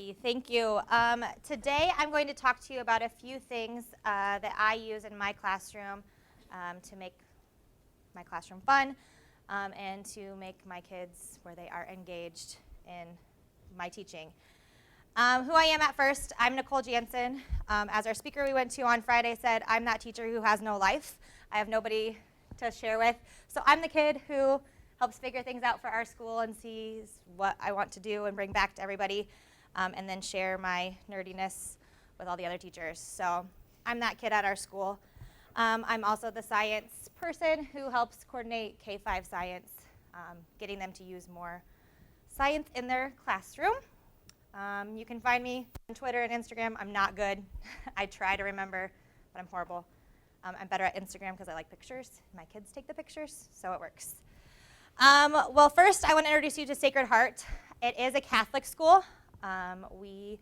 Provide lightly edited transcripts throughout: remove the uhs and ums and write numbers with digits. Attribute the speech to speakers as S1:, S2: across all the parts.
S1: Alrighty, thank you. Today I'm going to talk to you about a few things that I use in my classroom to make my classroom fun and to make my kids where they are engaged in my teaching. Who I am at first, I'm Nicole Jansen. As our speaker we went to on Friday said, I'm that teacher who has no life. I have nobody to share with. So I'm the kid who helps figure things out for our school and sees what I want to do and bring back to everybody, and then share my nerdiness with all the other teachers. So I'm that kid at our school. I'm also the science person who helps coordinate K-5 science, getting them to use more science in their classroom. You can find me on Twitter and Instagram. I'm not good. I try to remember, but I'm horrible. I'm better at Instagram because I like pictures. My kids take the pictures, so it works. Well, first, I want to introduce you to Sacred Heart. It is a Catholic school. We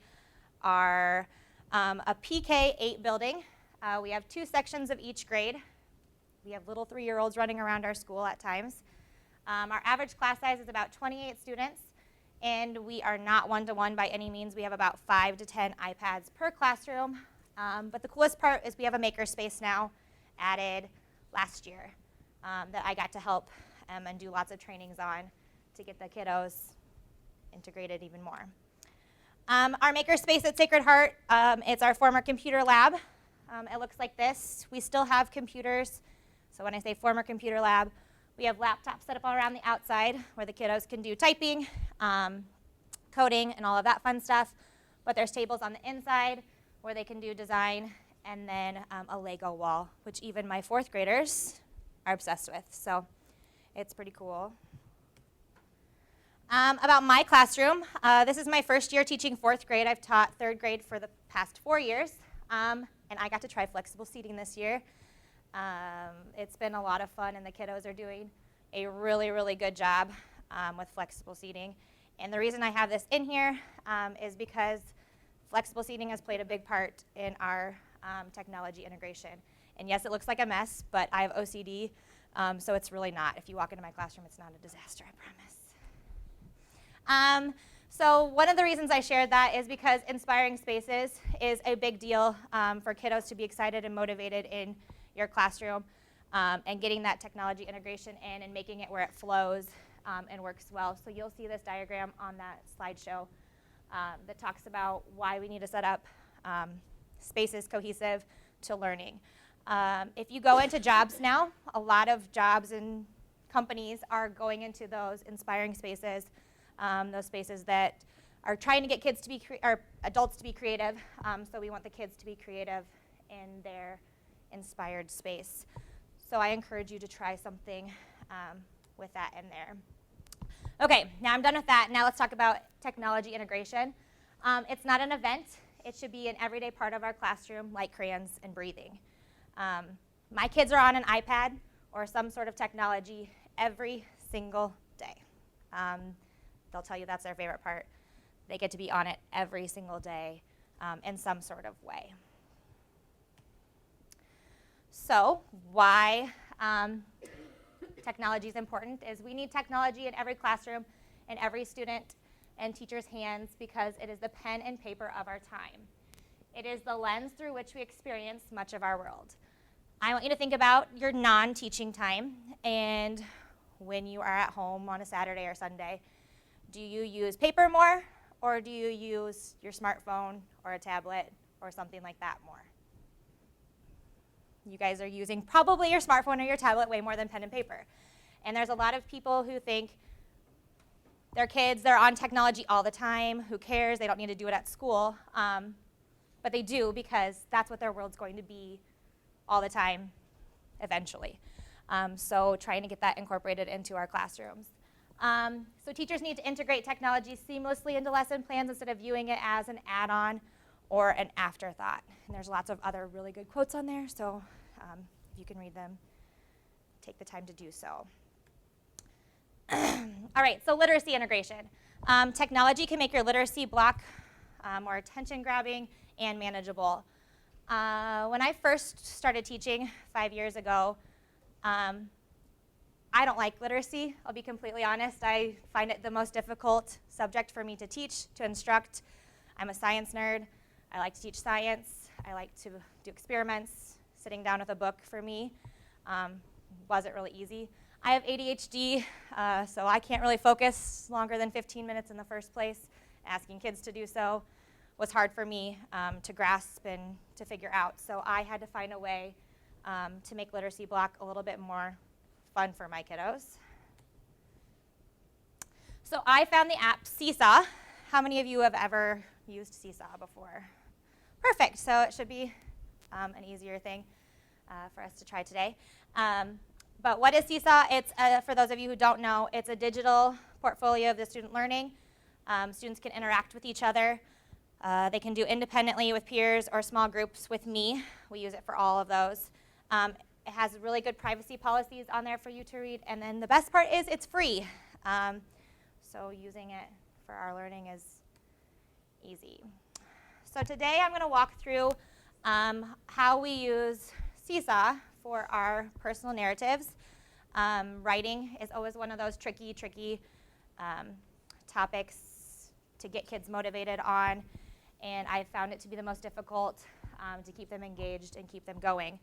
S1: are a PK-8 building. We have 2 sections of each grade. We have little 3-year-olds running around our school at times. Our average class size is about 28 students, and we are not one-to-one by any means. We have about 5 to 10 iPads per classroom. But the coolest part is we have a makerspace now added last year that I got to help and do lots of trainings on to get the kiddos integrated even more. Our makerspace at Sacred Heart, it's our former computer lab. It looks like this. We still have computers. So when I say former computer lab, we have laptops set up all around the outside where the kiddos can do typing, coding, and all of that fun stuff. But there's tables on the inside where they can do design, and then a Lego wall, which even my 4th graders are obsessed with. So it's pretty cool. About my classroom, this is my first year teaching 4th grade. I've taught 3rd grade for the past 4 years, and I got to try flexible seating this year. It's been a lot of fun, and the kiddos are doing a really, really good job with flexible seating. And the reason I have this in here is because flexible seating has played a big part in our technology integration. And yes, it looks like a mess, but I have OCD, so it's really not. If you walk into my classroom, it's not a disaster, I promise. So one of the reasons I shared that is because inspiring spaces is a big deal for kiddos to be excited and motivated in your classroom, and getting that technology integration in and making it where it flows and works well. So you'll see this diagram on that slideshow that talks about why we need to set up spaces cohesive to learning. If you go into jobs now, a lot of jobs and companies are going into those inspiring spaces, those spaces that are trying to get kids to be, or adults to be creative. So we want the kids to be creative in their inspired space. So I encourage you to try something with that in there. Okay, now I'm done with that. Now let's talk about technology integration. It's not an event. It should be an everyday part of our classroom, like crayons and breathing. My kids are on an iPad or some sort of technology every single day. They'll tell you that's their favorite part. They get to be on it every single day in some sort of way. So why technology is important is we need technology in every classroom and every student and teacher's hands because it is the pen and paper of our time. It is the lens through which we experience much of our world. I want you to think about your non-teaching time and when you are at home on a Saturday or Sunday. Do you use paper more, or do you use your smartphone or a tablet or something like that more? You guys are using probably your smartphone or your tablet way more than pen and paper. And there's a lot of people who think their kids, they're on technology all the time. Who cares? They don't need to do it at school. But they do because that's what their world's going to be all the time eventually. So trying to get that incorporated into our classrooms. So teachers need to integrate technology seamlessly into lesson plans instead of viewing it as an add-on or an afterthought. And there's lots of other really good quotes on there, so if you can read them, take the time to do so. All right, so literacy integration. Technology can make your literacy block more attention-grabbing and manageable. When I first started teaching 5 years ago, I don't like literacy, I'll be completely honest. I find it the most difficult subject for me to teach, to instruct. I'm a science nerd. I like to teach science. I like to do experiments. Sitting down with a book for me wasn't really easy. I have ADHD, so I can't really focus longer than 15 minutes in the first place. Asking kids to do so was hard for me to grasp and to figure out. So I had to find a way to make literacy block a little bit more fun for my kiddos. So I found the app Seesaw. How many of you have ever used Seesaw before? Perfect. So it should be an easier thing for us to try today. But what is Seesaw? It's, for those of you who don't know, it's a digital portfolio of the student learning. Students can interact with each other. They can do independently with peers or small groups with me. We use it for all of those. It has really good privacy policies on there for you to read. And then the best part is it's free. So using it for our learning is easy. So today I'm going to walk through how we use Seesaw for our personal narratives. Writing is always one of those tricky topics to get kids motivated on, and I found it to be the most difficult to keep them engaged and keep them going.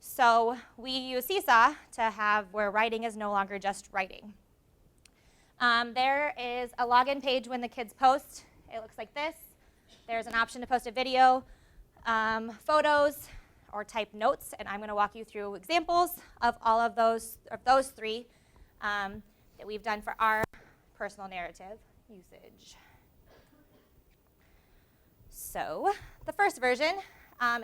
S1: So we use Seesaw to have where writing is no longer just writing. There is a login page when the kids post. It looks like this. There's an option to post a video, photos, or type notes, and I'm going to walk you through examples of all of those three that we've done for our personal narrative usage. So the first version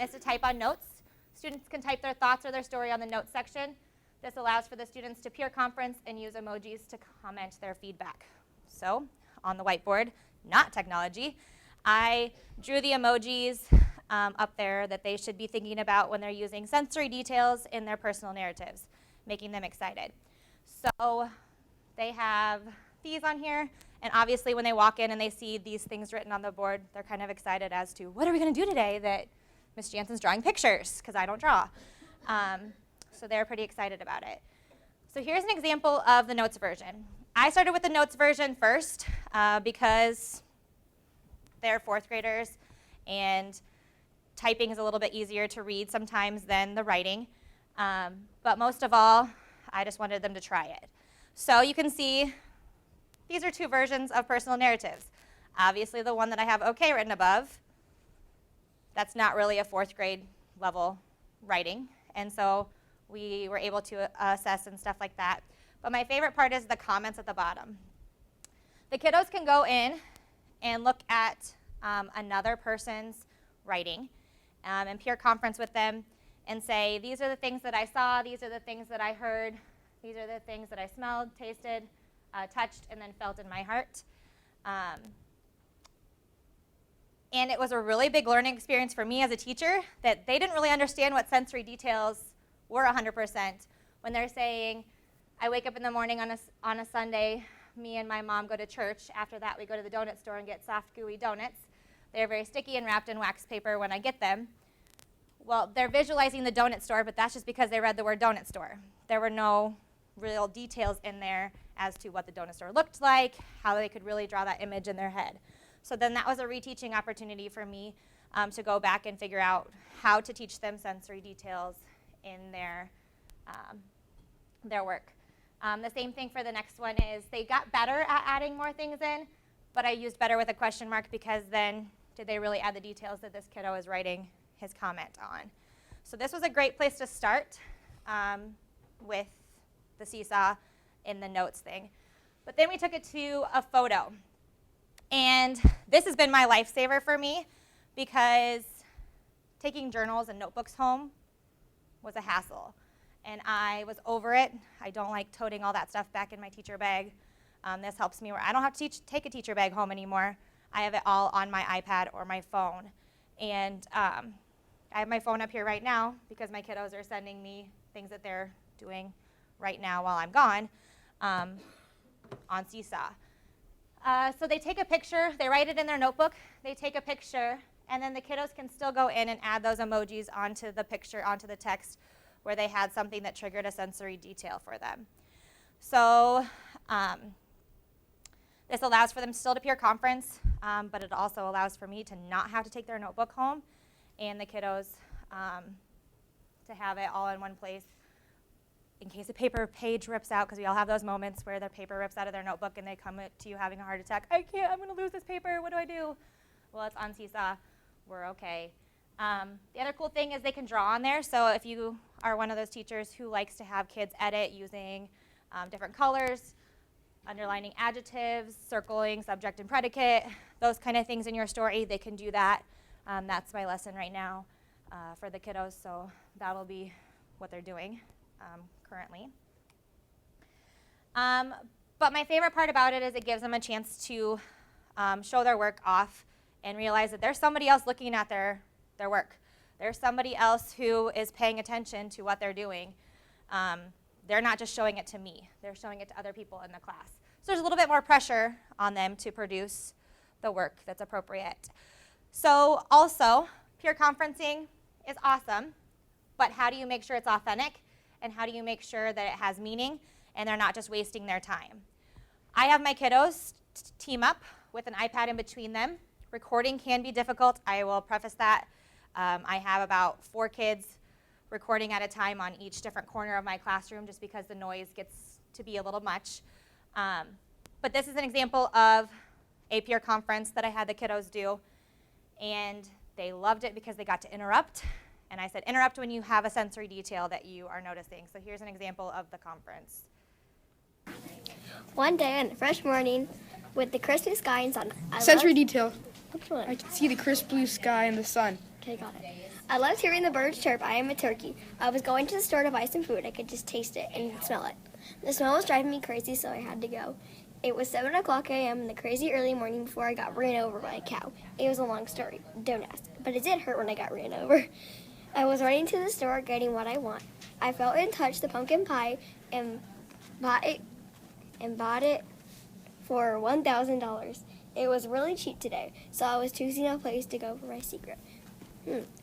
S1: is to type on notes. Students can type their thoughts or their story on the notes section. This allows for the students to peer conference and use emojis to comment their feedback. So on the whiteboard, not technology, I drew the emojis up there that they should be thinking about when they're using sensory details in their personal narratives, making them excited. So they have these on here, and obviously when they walk in and they see these things written on the board, they're kind of excited as to, what are we going to do today that Ms. Jansen's drawing pictures, because I don't draw. So they're pretty excited about it. So here's an example of the notes version. I started with the notes version first because they're fourth graders, and typing is a little bit easier to read sometimes than the writing. But most of all, I just wanted them to try it. So you can see these are two versions of personal narratives. Obviously, the one that I have OK written above, that's not really a fourth grade level writing. And so we were able to assess and stuff like that. But my favorite part is the comments at the bottom. The kiddos can go in and look at another person's writing and peer conference with them and say, these are the things that I saw, these are the things that I heard, these are the things that I smelled, tasted, touched, and then felt in my heart. And it was a really big learning experience for me as a teacher that they didn't really understand what sensory details were 100% when they're saying, I wake up in the morning on a Sunday, me and my mom go to church. After that, we go to the donut store and get soft, gooey donuts. They're very sticky and wrapped in wax paper when I get them. Well, they're visualizing the donut store, but that's just because they read the word donut store. There were no real details in there as to what the donut store looked like, how they could really draw that image in their head. So then that was a reteaching opportunity for me to go back and figure out how to teach them sensory details in their work. The same thing for the next one is they got better at adding more things in, but I used better with a question mark because then did they really add the details that this kiddo is writing his comment on. So this was a great place to start with the Seesaw in the notes thing. But then we took it to a photo. And this has been my lifesaver for me because taking journals and notebooks home was a hassle. And I was over it. I don't like toting all that stuff back in my teacher bag. This helps me where I don't have to take a teacher bag home anymore. I have it all on my iPad or my phone. And I have my phone up here right now because my kiddos are sending me things that they're doing right now while I'm gone on Seesaw. So they take a picture, they write it in their notebook, they take a picture, and then the kiddos can still go in and add those emojis onto the picture, onto the text, where they had something that triggered a sensory detail for them. So this allows for them still to peer conference. but it also allows for me to not have to take their notebook home and the kiddos to have it all in one place in case a paper page rips out, because we all have those moments where their paper rips out of their notebook and they come to you having a heart attack. I can't, I'm going to lose this paper. What do I do? Well, it's on Seesaw. We're okay. The other cool thing is they can draw on there. So if you are one of those teachers who likes to have kids edit using different colors, underlining adjectives, circling subject and predicate, those kind of things in your story, they can do that. That's my lesson right now for the kiddos, so that'll be what they're doing currently. But my favorite part about it is it gives them a chance to show their work off and realize that there's somebody else looking at their work. There's somebody else who is paying attention to what they're doing. They're not just showing it to me. They're showing it to other people in the class. So there's a little bit more pressure on them to produce the work that's appropriate. So also, peer conferencing is awesome, but how do you make sure it's authentic? And how do you make sure that it has meaning and they're not just wasting their time? I have my kiddos team up with an iPad in between them. Recording can be difficult. I will preface that. I have about 4 kids recording at a time on each different corner of my classroom just because the noise gets to be a little much. But this is an example of a peer conference that I had the kiddos do, and they loved it because they got to interrupt. And I said, interrupt when you have a sensory detail that you are noticing. So here's an example of the conference.
S2: One day on a fresh morning with the crisp blue sky and sun.
S3: Sensory detail.
S2: Which one?
S3: I can see the crisp blue sky and the sun.
S2: Okay, got it. I loved hearing the birds chirp. I am a turkey. I was going to the store to buy some food. I could just taste it and smell it. The smell was driving me crazy, so I had to go. It was 7 o'clock a.m. in the crazy early morning before I got ran over by a cow. It was a long story. Don't ask. But it did hurt when I got ran over. I was running to the store getting what I want. I felt and touched the pumpkin pie and bought it for $1,000. It was really cheap today, so I was choosing a place to go for my secret.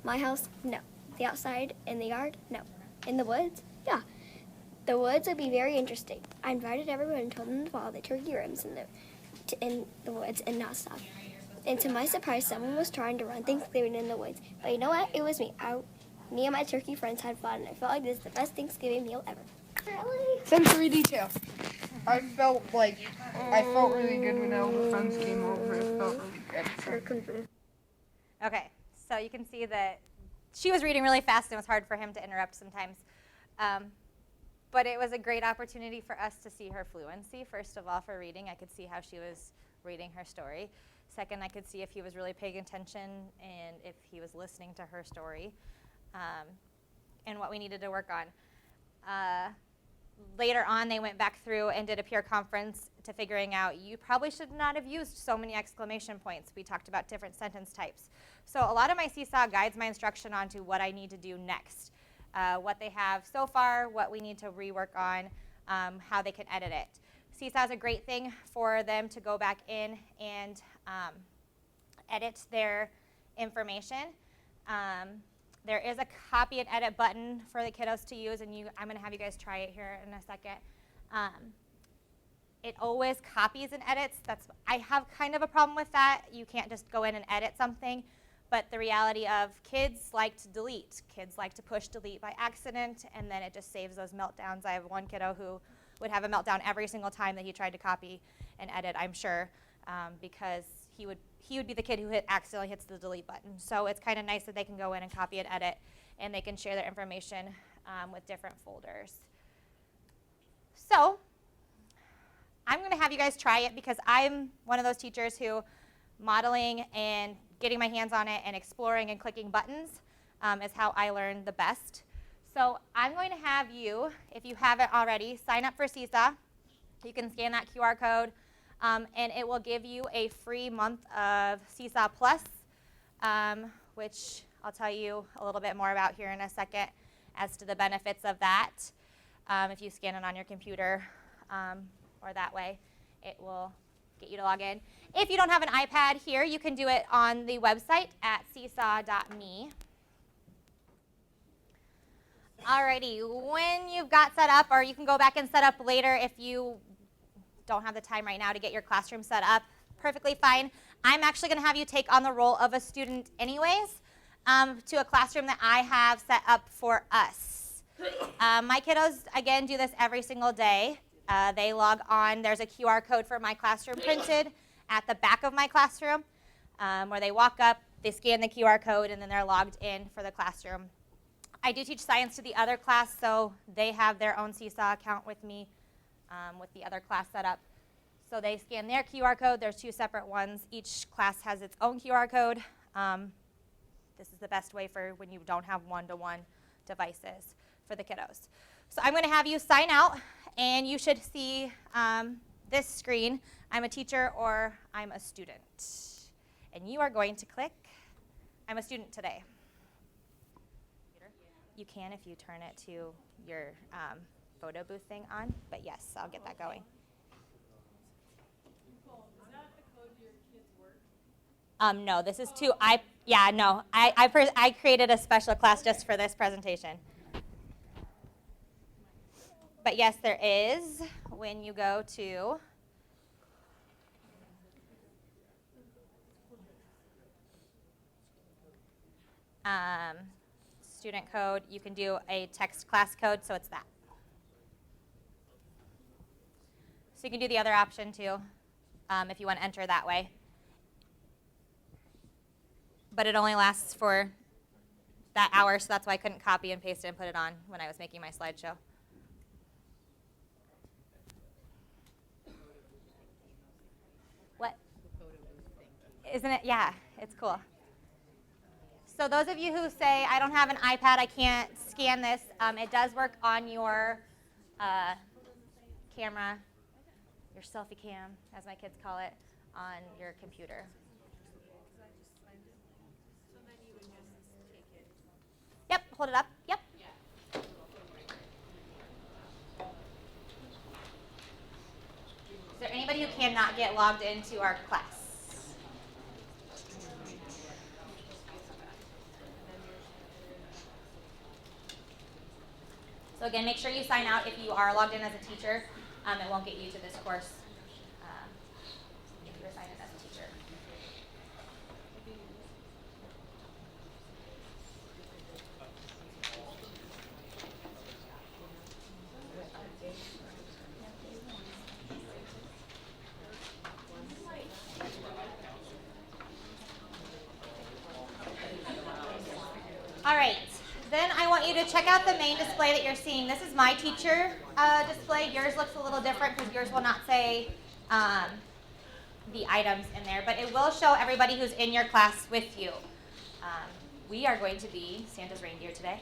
S2: My house? No. The outside? In the yard? No. In the woods? Yeah. The woods would be very interesting. I invited everyone and told them to follow the turkey rooms in the woods and not stop. And to my surprise, someone was trying to run Thanksgiving in the woods. But you know what? It was me. Me and my turkey friends had fun, and I felt like this is the best Thanksgiving meal ever. Really?
S3: Sensory detail. I felt really good when all the friends came over. It felt really good.
S1: Okay, so you can see that she was reading really fast and it was hard for him to interrupt sometimes. But it was a great opportunity for us to see her fluency. First of all, for reading, I could see how she was reading her story. Second, I could see if he was really paying attention and if he was listening to her story, and what we needed to work on. Later on, they went back through and did a peer conference to figuring out you probably should not have used so many exclamation points. We talked about different sentence types. So a lot of my Seesaw guides my instruction onto what I need to do next, what they have so far, what we need to rework on, how they can edit it. Seesaw is a great thing for them to go back in and edit their information. There is a copy and edit button for the kiddos to use, and I'm going to have you guys try it here in a second. It always copies and edits. I have kind of a problem with that. You can't just go in and edit something, but the reality of kids like to delete. Kids like to push delete by accident, and then it just saves those meltdowns. I have one kiddo who would have a meltdown every single time that he tried to copy and edit, I'm sure, because he would be the kid who accidentally hits the delete button. So it's kind of nice that they can go in and copy and edit, and they can share their information with different folders. So I'm going to have you guys try it because I'm one of those teachers who modeling and getting my hands on it and exploring and clicking buttons is how I learn the best. So I'm going to have you, if you haven't already, sign up for Seesaw. You can scan that QR code. And it will give you a free month of Seesaw Plus, which I'll tell you a little bit more about here in a second as to the benefits of that. If you scan it on your computer or that way, it will get you to log in. If you don't have an iPad here, you can do it on the website at seesaw.me. Alrighty, when you've got set up, or you can go back and set up later if you don't have the time right now to get your classroom set up, perfectly fine. I'm actually going to have you take on the role of a student anyways, to a classroom that I have set up for us. My kiddos, again, do this every single day. They log on. There's a QR code for my classroom printed at the back of my classroom, where they walk up, they scan the QR code, and then they're logged in for the classroom. I do teach science to the other class, so they have their own Seesaw account with me, with the other class set up. So they scan their QR code. There's 2 separate ones. Each class has its own QR code. This is the best way for when you don't have one-to-one devices for the kiddos. So I'm going to have you sign out, and you should see this screen. I'm a teacher or I'm a student. And you are going to click, I'm a student today. You can if you turn it to your photo booth thing on, but yes, I'll get that going.
S4: Nicole, is that a code to your kids' work?
S1: No, this is I created a special class just for this presentation. But yes, there is when you go to student code, you can do a text class code, so it's that. So you can do the other option too, if you want to enter that way. But it only lasts for that hour, so that's why I couldn't copy and paste it and put it on when I was making my slideshow. What? Isn't it? Yeah, it's cool. So those of you who say, I don't have an iPad, I can't scan this, it does work on your camera, your selfie cam, as my kids call it, on your computer. Yep, hold it up. Yep. Is there anybody who cannot get logged into our class? So again, make sure you sign out if you are logged in as a teacher. It won't get you to this course if you're signed in as a teacher. All right, then I want you to check out the main display that you're seeing. This is my teacher display. Yours looks a little different because yours will not say the items in there, but it will show everybody who's in your class with you. We are going to be Santa's reindeer today,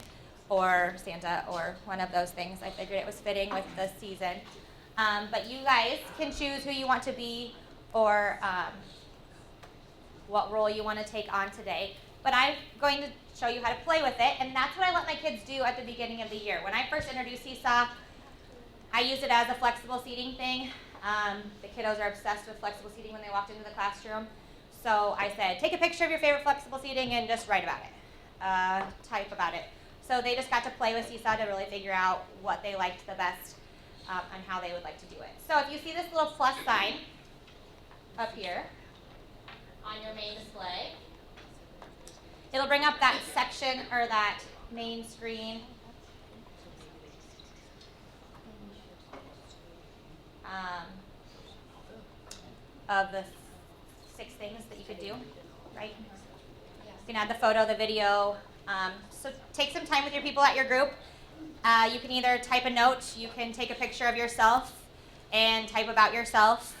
S1: or Santa, or one of those things. I figured it was fitting with the season. But you guys can choose who you want to be or what role you want to take on today. But I'm going to show you how to play with it, and that's what I let my kids do at the beginning of the year. When I first introduced Seesaw, I used it as a flexible seating thing. The kiddos are obsessed with flexible seating when they walked into the classroom. So I said, take a picture of your favorite flexible seating and just write about it, type about it. So they just got to play with Seesaw to really figure out what they liked the best and how they would like to do it. So if you see this little plus sign up here on your main display, it'll bring up that section or that main screen of the 6 things that you could do, right? You can add the photo, the video. So take some time with your people at your group. You can either type a note, you can take a picture of yourself and type about yourself.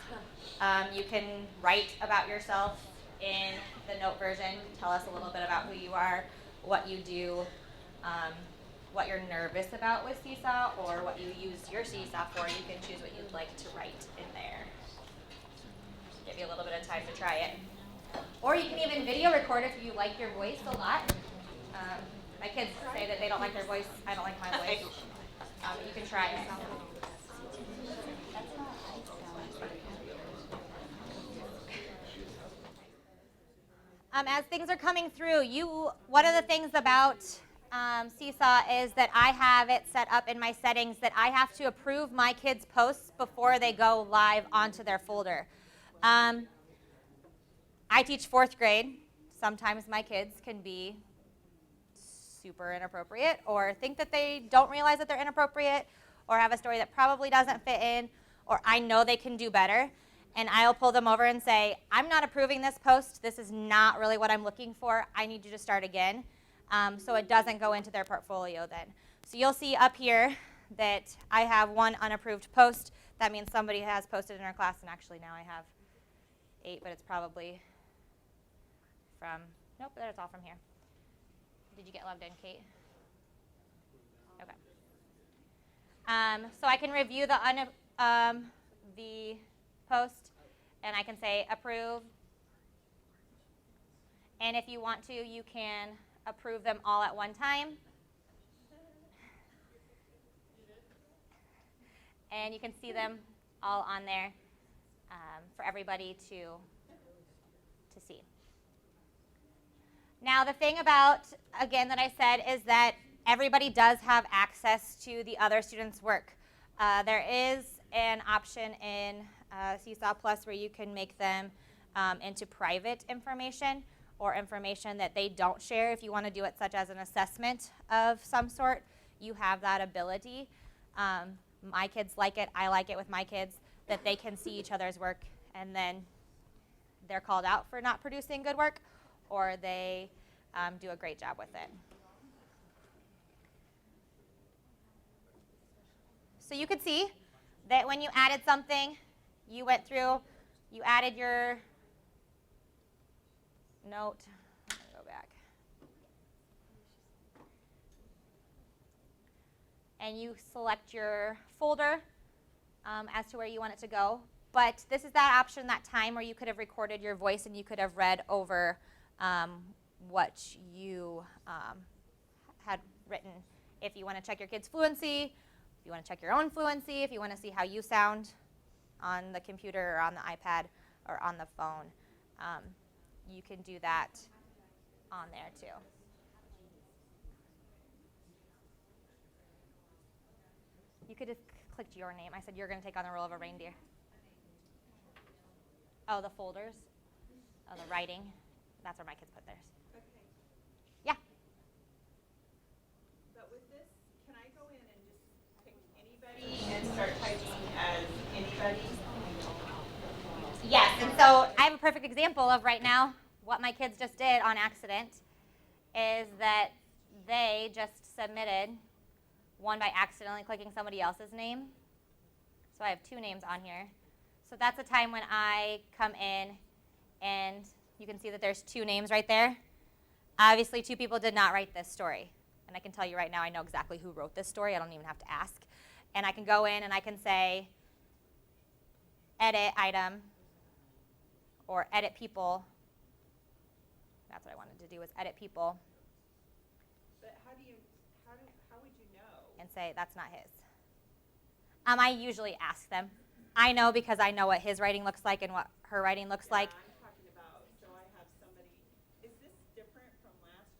S1: You can write about yourself in the note version. Tell us a little bit about who you are, what you do, what you're nervous about with Seesaw, or what you use your Seesaw for. You can choose what you'd like to write in there. Give you a little bit of time to try it. Or you can even video record if you like your voice a lot. My kids say that they don't like their voice. I don't like my voice. You can try it. As things are coming through, one of the things about Seesaw is that I have it set up in my settings that I have to approve my kids' posts before they go live onto their folder. I teach fourth grade. Sometimes my kids can be super inappropriate or think that they don't realize that they're inappropriate or have a story that probably doesn't fit in, or I know they can do better. And I'll pull them over and say, I'm not approving this post. This is not really what I'm looking for. I need you to start again. So it doesn't go into their portfolio then. So you'll see up here that I have one unapproved post. That means somebody has posted in our class, and actually now I have 8, but it's probably from, nope, that's all from here. Did you get logged in, Kate? Okay. So I can review the post, and I can say approve. And if you want to, you can approve them all at one time. And you can see them all on there for everybody to see. Now, the thing about, again, that I said is that everybody does have access to the other students' work. There is an option in Seesaw Plus where you can make them into private information or information that they don't share. If you want to do it such as an assessment of some sort, you have that ability. My kids like it. I like it with my kids, that they can see each other's work and then they're called out for not producing good work, or they do a great job with it. So you could see that when you added something, you went through, you added your note. Go back. And you select your folder as to where you want it to go. But this is that option, that time where you could have recorded your voice and you could have read over what you had written. If you want to check your kids' fluency, if you want to check your own fluency, if you want to see how you sound on the computer or on the iPad or on the phone, you can do that on there too. You could have clicked your name. I said you're going to take on the role of a reindeer. Oh, the folders. Oh, the writing. That's where my kids put theirs.
S4: Okay.
S1: Yeah.
S4: But with this, can I go in and just pick anybody and start typing as anybody?
S1: Yes, and so I have a perfect example of right now what my kids just did on accident is that they just submitted one by accidentally clicking somebody else's name. So I have 2 names on here. So that's a time when I come in and you can see that there's 2 names right there. Obviously 2 people did not write this story. And I can tell you right now I know exactly who wrote this story. I don't even have to ask. And I can go in and I can say edit item or edit people. That's what I wanted to do, was edit people.
S4: But how would you know?
S1: And say that's not his. I usually ask them. I know because I know what his writing looks like and what her writing looks like.
S4: I'm talking about, so I have somebody, is this different from last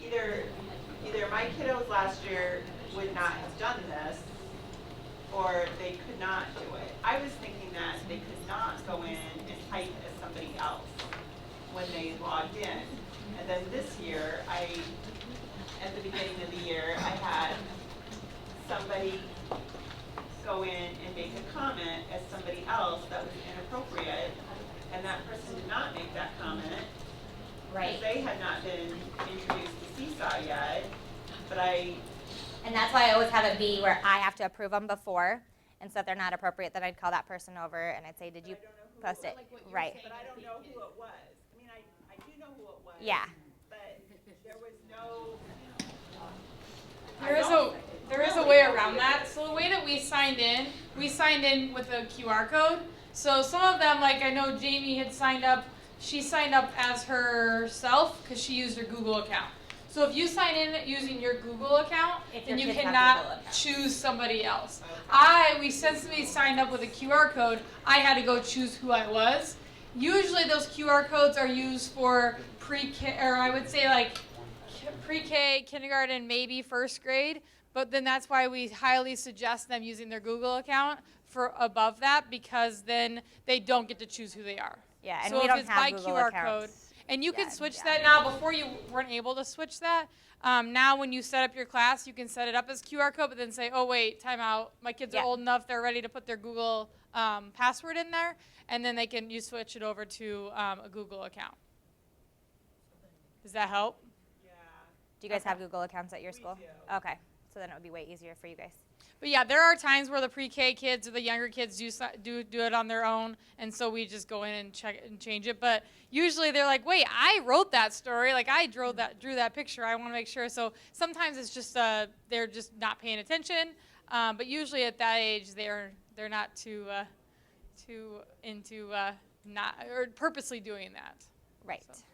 S4: year? 'Cause either my kiddos last year would not have done this, or they could not do it. I was thinking that they could not go in and type as somebody else when they logged in. And then this year, at the beginning of the year, I had somebody go in and make a comment as somebody else that was inappropriate, and that person did not make that comment.
S1: Right.
S4: Because they had not been introduced to Seesaw yet, but
S1: And that's why I always have it be where I have to approve them before. And so if they're not appropriate, then I'd call that person over and I'd say, did you post it? Right.
S4: But I don't know who it was. I mean, I do know who it was.
S1: Yeah.
S4: But there was no.
S5: There is a way around that. So the way that we signed in with a QR code. So some of them, like I know Jamie had signed up, she signed up as herself because she used her Google account. So if you sign in using your Google account, then you cannot choose somebody else. Since we signed up with a QR code, I had to go choose who I was. Usually those QR codes are used for pre-K, or I would say like pre-K, kindergarten, maybe first grade. But then that's why we highly suggest them using their Google account for above that, because then they don't get to choose who they are.
S1: Yeah, and
S5: so
S1: we
S5: if
S1: don't
S5: it's
S1: have
S5: by
S1: Google
S5: QR
S1: accounts.
S5: code, and you can
S1: Yeah,
S5: switch
S1: yeah.
S5: that now. Before you weren't able to switch that. Now when you set up your class, you can set it up as QR code, but then say, oh wait, time out. My kids are
S1: Yeah.
S5: old enough; they're ready to put their Google password in there, and then you switch it over to a Google account. Does that help?
S4: Yeah.
S1: Do you guys
S5: Okay.
S1: have Google accounts at your school?
S4: do.
S1: Okay, so then it would be way easier for you guys.
S5: But yeah, there are times where the pre-K kids or the younger kids do it on their own, and so we just go in and check and change it. But usually they're like, "Wait, I wrote that story. Like I drew that picture. I want to make sure." So sometimes it's just they're just not paying attention. But usually at that age, they're not too into not or purposely doing that.
S1: Right.
S5: So.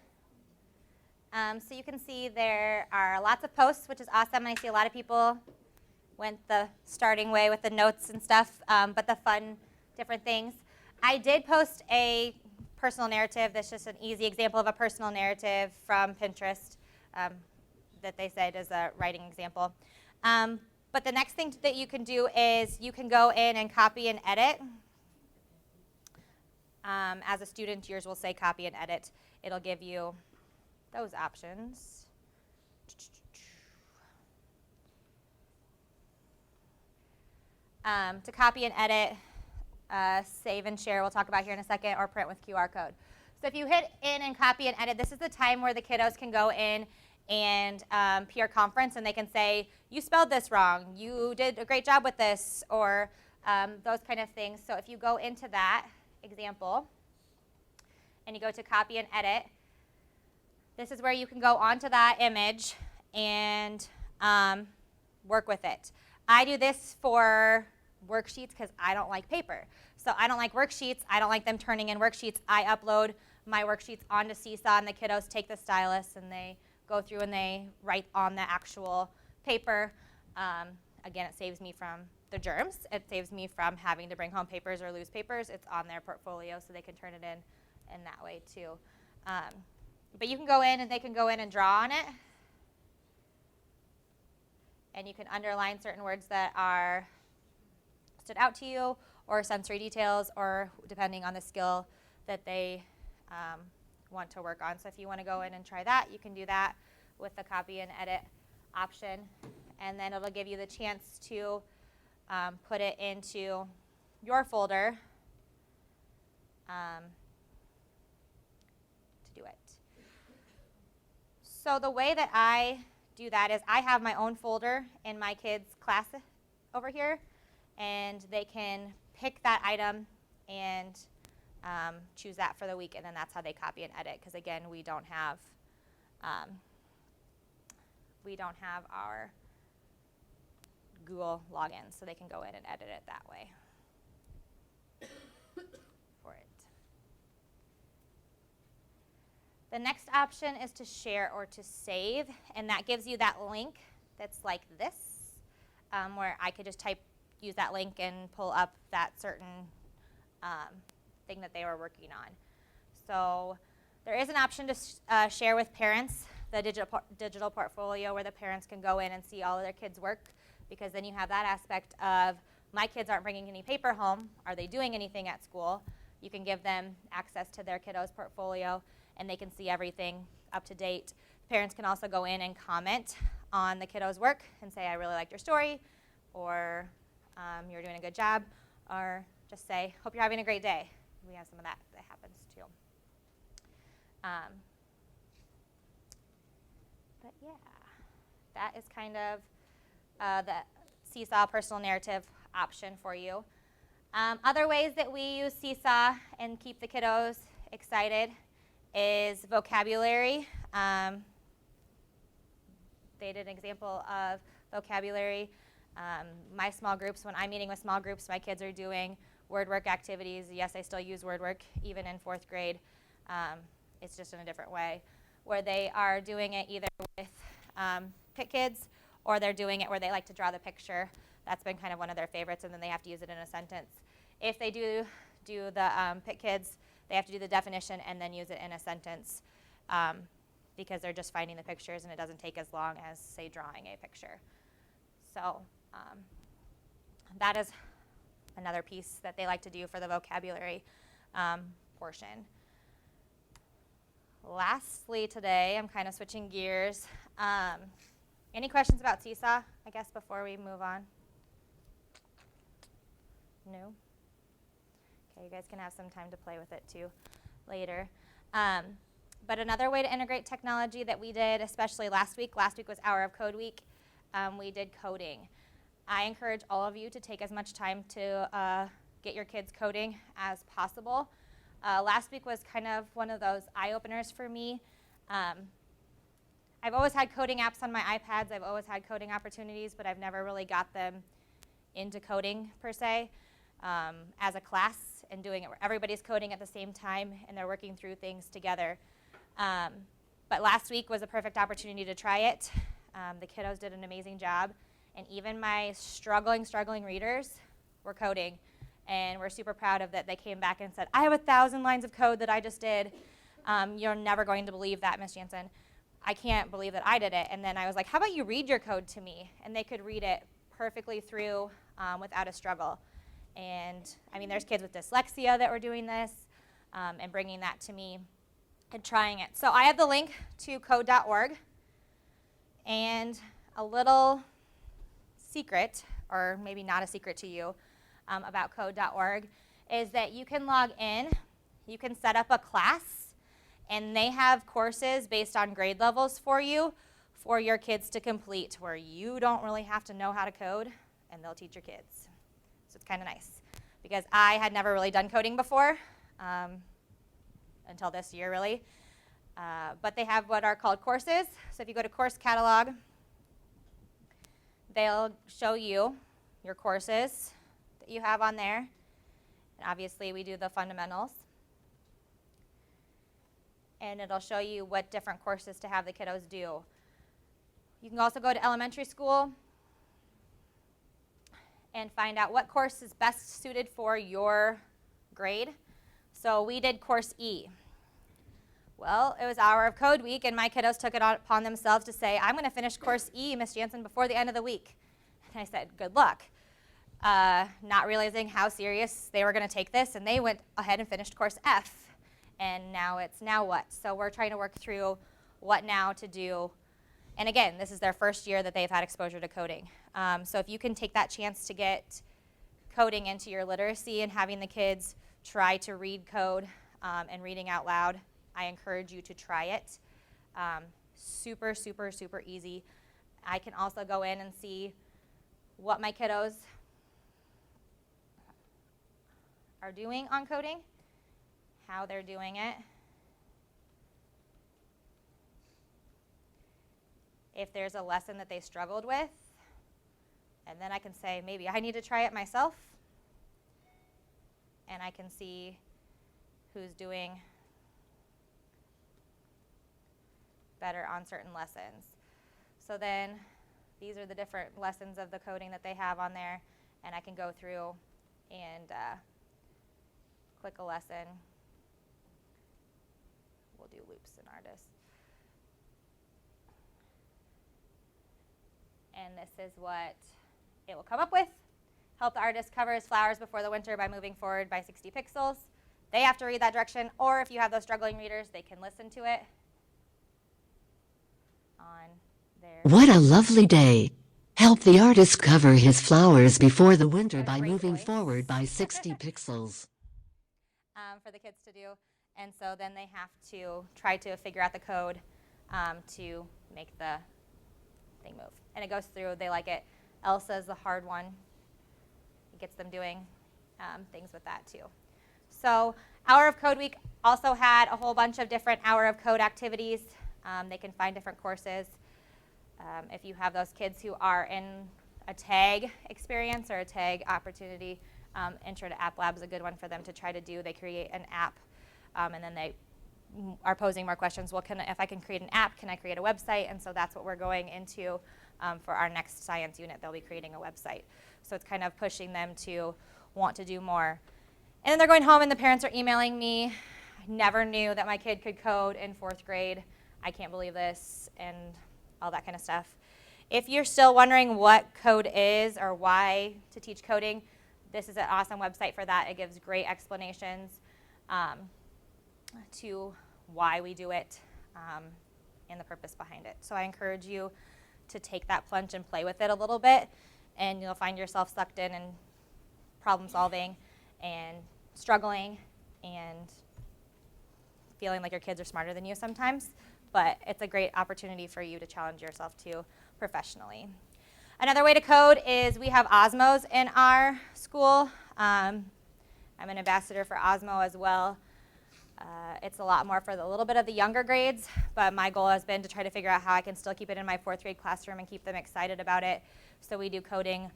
S1: So you can see there are lots of posts, which is awesome. And I see a lot of people went the starting way with the notes and stuff, but the fun, different things. I did post a personal narrative. That's just an easy example of a personal narrative from Pinterest that they said is a writing example. But the next thing that you can do is you can go in and copy and edit. As a student, yours will say copy and edit. It'll give you those options. To copy and edit, save and share, we'll talk about here in a second, or print with QR code. So if you hit in and copy and edit, this is the time where the kiddos can go in and peer conference, and they can say, you spelled this wrong, you did a great job with this, or those kind of things. So if you go into that example, and you go to copy and edit, this is where you can go onto that image and work with it. I do this for worksheets because I don't like paper. So I don't like worksheets. I don't like them turning in worksheets. I upload my worksheets onto Seesaw, and the kiddos take the stylus and they go through and they write on the actual paper. Again, it saves me from the germs. It saves me from having to bring home papers or lose papers. It's on their portfolio, so they can turn it in that way too. But you can go in and they can go in and draw on it. And you can underline certain words that are stood out to you, or sensory details, or depending on the skill that they want to work on. So if you want to go in and try that, you can do that with the copy and edit option. And then it'll give you the chance to put it into your folder to do it. So the way that I do that is I have my own folder in my kids' class over here, and they can pick that item and choose that for the week, and then that's how they copy and edit, because again, we don't have our Google login, so they can go in and edit it that way for it. The next option is to share or to save, and that gives you that link that's like this, where I could just use that link and pull up that certain thing that they were working on. So there is an option to share with parents, the digital portfolio, where the parents can go in and see all of their kids' work, because then you have that aspect of, my kids aren't bringing any paper home. Are they doing anything at school? You can give them access to their kiddos' portfolio, and they can see everything up to date. Parents can also go in and comment on the kiddos' work and say, I really liked your story, or you're doing a good job, or just say, hope you're having a great day. We have some of that happens too. But yeah, that is kind of the Seesaw personal narrative option for you. Other ways that we use Seesaw and keep the kiddos excited is vocabulary. They did an example of vocabulary. My small groups, when I'm meeting with small groups, my kids are doing word work activities. Yes, I still use word work even in 4th grade. It's just in a different way, where they are doing it either with PIT kids, or they're doing it where they like to draw the picture. That's been kind of one of their favorites, and then they have to use it in a sentence. If they do the PIT kids, they have to do the definition and then use it in a sentence, because they're just finding the pictures, and it doesn't take as long as, say, drawing a picture. So that is another piece that they like to do for the vocabulary portion. lastly today, I'm kind of switching gears. Any questions about Seesaw, I guess, before we move on? No? Okay, you guys can have some time to play with it too later. But another way to integrate technology that we did, especially last week was Hour of Code Week, we did coding. I encourage all of you to take as much time to get your kids coding as possible. Last week was kind of one of those eye-openers for me. I've always had coding apps on my iPads. I've always had coding opportunities, but I've never really got them into coding per se as a class and doing it where everybody's coding at the same time and they're working through things together. But last week was a perfect opportunity to try it. The kiddos did an amazing job, and even my struggling readers were coding, and we're super proud of that. They came back and said, I have 1,000 lines of code that I just did. You're never going to believe that, Miss Jansen. I can't believe that I did it. And then I was like, how about you read your code to me? And they could read it perfectly through without a struggle. And I mean, there's kids with dyslexia that were doing this and bringing that to me and trying it. So I have the link to code.org, and a little secret, or maybe not a secret to you, about code.org is that you can log in, you can set up a class, and they have courses based on grade levels for you for your kids to complete where you don't really have to know how to code, and they'll teach your kids. So it's kind of nice because I had never really done coding before until this year really. But they have what are called courses. So if you go to course catalog, they'll show you your courses that you have on there. And obviously we do the fundamentals. And it'll show you what different courses to have the kiddos do. You can also go to elementary school and find out what course is best suited for your grade. So we did course E. Well, it was Hour of Code Week, and my kiddos took it upon themselves to say, I'm going to finish course E, Miss Jansen, before the end of the week. And I said, good luck. Not realizing how serious they were going to take this, and they went ahead and finished course F. And now it's now what? So we're trying to work through what now to do. And again, this is their first year that they've had exposure to coding. So if you can take that chance to get coding into your literacy and having the kids try to read code and reading out loud, I encourage you to try it. Super, super, super easy. I can also go in and see what my kiddos are doing on coding, how they're doing it. If there's a lesson that they struggled with, and then I can say, maybe I need to try it myself, and I can see who's doing better on certain lessons. So then these are the different lessons of the coding that they have on there, and I can go through and click a lesson. We'll do loops in Artist. And this is what it will come up with. Help the artist cover his flowers before the winter by moving forward by 60 pixels. They have to read that direction, or if you have those struggling readers, they can listen to it on their...
S6: What a lovely day. Help the artist cover his flowers before the winter by moving forward by 60 pixels.
S1: For the kids to do. And so then they have to try to figure out the code to make the thing move. And it goes through, they like it. Elsa's the hard one. It gets them doing things with that too. So Hour of Code Week also had a whole bunch of different Hour of Code activities. They can find different courses. If you have those kids who are in a tag experience or a tag opportunity, Intro to App Lab is a good one for them to try to do. They create an app, and then they are posing more questions. Well, if I can create an app, can I create a website? And so that's what we're going into for our next science unit. They'll be creating a website. So it's kind of pushing them to want to do more. And then they're going home and the parents are emailing me. I never knew that my kid could code in 4th grade. I can't believe this, and all that kind of stuff. If you're still wondering what code is or why to teach coding, this is an awesome website for that. It gives great explanations to why we do it, and the purpose behind it. So I encourage you to take that plunge and play with it a little bit, and you'll find yourself sucked in and problem solving and struggling and feeling like your kids are smarter than you sometimes. But it's a great opportunity for you to challenge yourself too professionally. Another way to code is we have Osmos in our school. I'm an ambassador for Osmo as well. It's a lot more for a little bit of the younger grades, but my goal has been to try to figure out how I can still keep it in my 4th grade classroom and keep them excited about it. So we do coding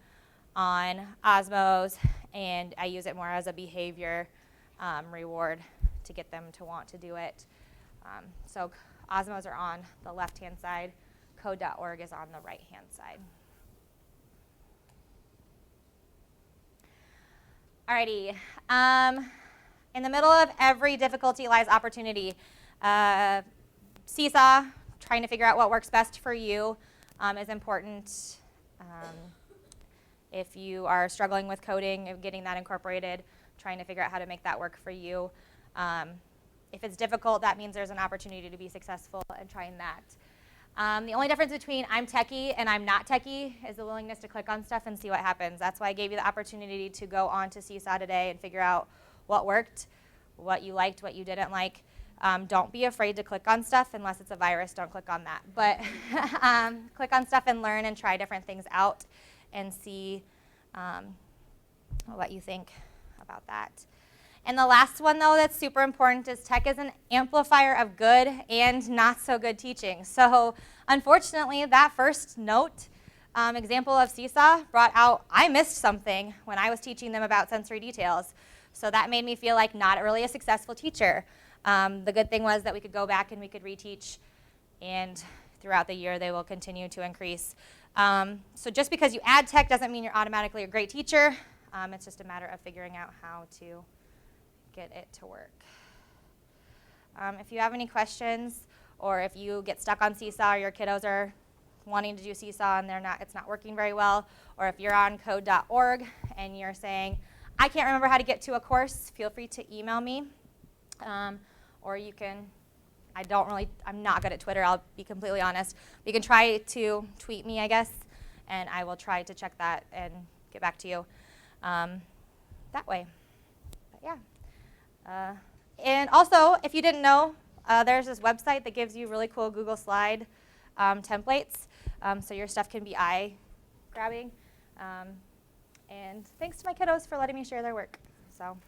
S1: on Osmos, and I use it more as a behavior reward to get them to want to do it. So Osmos are on the left-hand side. Code.org is on the right-hand side. Alrighty. In the middle of every difficulty lies opportunity. Seesaw, trying to figure out what works best for you, is important. If you are struggling with coding and getting that incorporated, trying to figure out how to make that work for you. If it's difficult, that means there's an opportunity to be successful in trying that. The only difference between I'm techie and I'm not techie is the willingness to click on stuff and see what happens. That's why I gave you the opportunity to go on to Seesaw today and figure out what worked, what you liked, what you didn't like. Don't be afraid to click on stuff unless it's a virus. Don't click on that. But click on stuff and learn and try different things out and see what you think about that. And the last one, though, that's super important is tech is an amplifier of good and not so good teaching. So unfortunately, that first note example of Seesaw brought out I missed something when I was teaching them about sensory details. So that made me feel like not really a successful teacher. The good thing was that we could go back and we could reteach, and throughout the year they will continue to increase. So just because you add tech doesn't mean you're automatically a great teacher. It's just a matter of figuring out how to get it to work. If you have any questions, or if you get stuck on Seesaw, or your kiddos are wanting to do Seesaw and it's not working very well, or if you're on code.org and you're saying, I can't remember how to get to a course, feel free to email me. Or you can, I'm not good at Twitter, I'll be completely honest. You can try to tweet me, I guess, and I will try to check that and get back to you that way. But yeah. And also, if you didn't know, there's this website that gives you really cool Google Slide templates, so your stuff can be eye-grabbing. And thanks to my kiddos for letting me share their work. So.